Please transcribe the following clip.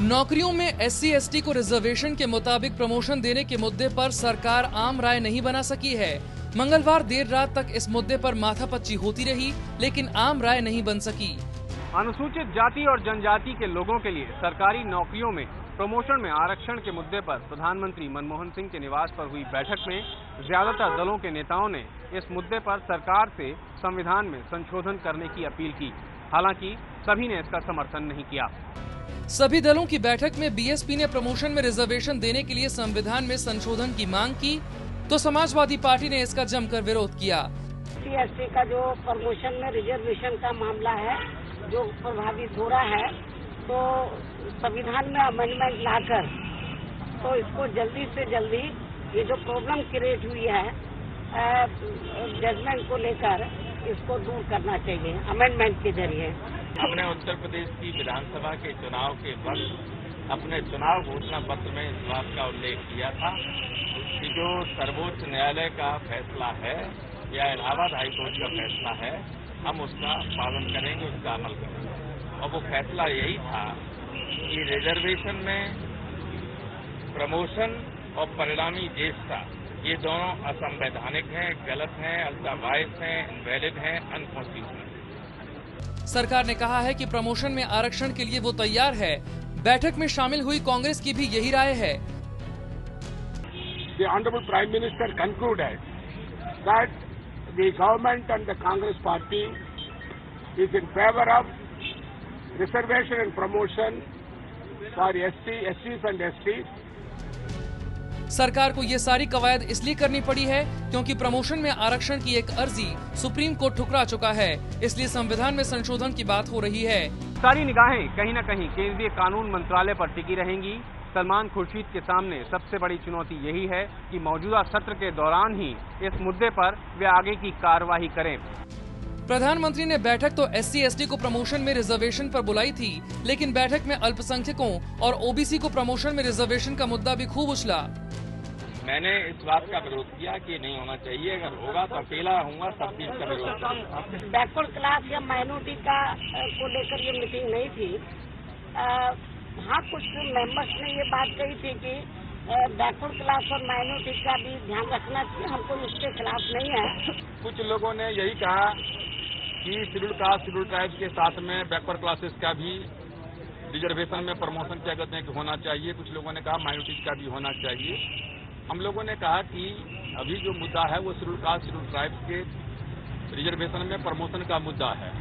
नौकरियों में SC/ST को रिजर्वेशन के मुताबिक प्रमोशन देने के मुद्दे पर सरकार आम राय नहीं बना सकी है। मंगलवार देर रात तक इस मुद्दे पर माथापच्ची होती रही, लेकिन आम राय नहीं बन सकी। अनुसूचित जाति और जनजाति के लोगों के लिए सरकारी नौकरियों में प्रमोशन में आरक्षण के मुद्दे पर प्रधानमंत्री मनमोहन सिंह के निवास पर हुई बैठक में ज्यादातर दलों के नेताओं ने इस मुद्दे पर सरकार से संविधान में संशोधन करने की अपील की। हालांकि सभी ने इसका समर्थन नहीं किया। सभी दलों की बैठक में बीएसपी ने प्रमोशन में रिजर्वेशन देने के लिए संविधान में संशोधन की मांग की, तो समाजवादी पार्टी ने इसका जमकर विरोध किया। SC/ST का जो प्रमोशन में रिजर्वेशन का मामला है जो प्रभावित हो रहा है, तो संविधान में अमेंडमेंट लाकर तो इसको जल्दी से जल्दी ये जो प्रॉब्लम क्रिएट हुई है जजमेंट को लेकर इसको दूर करना चाहिए अमेंडमेंट के जरिए। हमने उत्तर प्रदेश की विधानसभा के चुनाव के वक्त अपने चुनाव घोषणा पत्र में इस बात का उल्लेख किया था कि जो सर्वोच्च न्यायालय का फैसला है या इलाहाबाद हाईकोर्ट का फैसला है, हम उसका पालन करेंगे, उसका अमल करेंगे। और वो फैसला यही था कि रिजर्वेशन में प्रमोशन और परिणामी ज्येष्ठता ये दोनों असंवैधानिक हैं, गलत हैं, अल्टावाइज हैं, इनवैलिड हैं, अनकॉन्स्टिट्यूशनल। सरकार ने कहा है कि प्रमोशन में आरक्षण के लिए वो तैयार है। बैठक में शामिल हुई कांग्रेस की भी यही राय है। The Honorable Prime Minister concluded that the government and the Congress party is in favor of reservation and promotion for SCs and STs. सरकार को ये सारी कवायद इसलिए करनी पड़ी है क्योंकि प्रमोशन में आरक्षण की एक अर्जी सुप्रीम कोर्ट ठुकरा चुका है, इसलिए संविधान में संशोधन की बात हो रही है। सारी निगाहें कहीं न कहीं केंद्रीय कानून मंत्रालय पर टिकी रहेंगी। सलमान खुर्शीद के सामने सबसे बड़ी चुनौती यही है कि मौजूदा सत्र के दौरान ही इस मुद्दे पर वे आगे की कार्यवाही करें। प्रधानमंत्री ने बैठक तो SC/ST को प्रमोशन में रिजर्वेशन पर बुलाई थी, लेकिन बैठक में अल्पसंख्यकों और OBC को प्रमोशन में रिजर्वेशन का मुद्दा भी खूब उछला। मैंने इस बात का विरोध किया कि नहीं होना चाहिए, अगर होगा तो अकेला होऊंगा, सब भी इसका विरोध करूंगा। बैकवर्ड क्लास या माइनॉरिटी का को लेकर ये मीटिंग नहीं थी। हाँ, कुछ मेंबर्स ने ये बात कही थी कि बैकवर्ड क्लास और माइनॉरिटी का भी ध्यान रखना चाहिए, हमको इसके खिलाफ नहीं है। कुछ लोगों ने यही कहा कि शेड्यूल कास्ट शेड्यूल ट्राइब्स के साथ में बैकवर्ड क्लासेस का भी रिजर्वेशन में प्रमोशन क्या कहते हैं कि होना चाहिए। कुछ लोगों ने कहा माइनॉरिटीज का भी होना चाहिए। हम लोगों ने कहा कि अभी जो मुद्दा है वो शेड्यूल कास्ट शेड्यूल ट्राइब्स के रिजर्वेशन में प्रमोशन का मुद्दा है।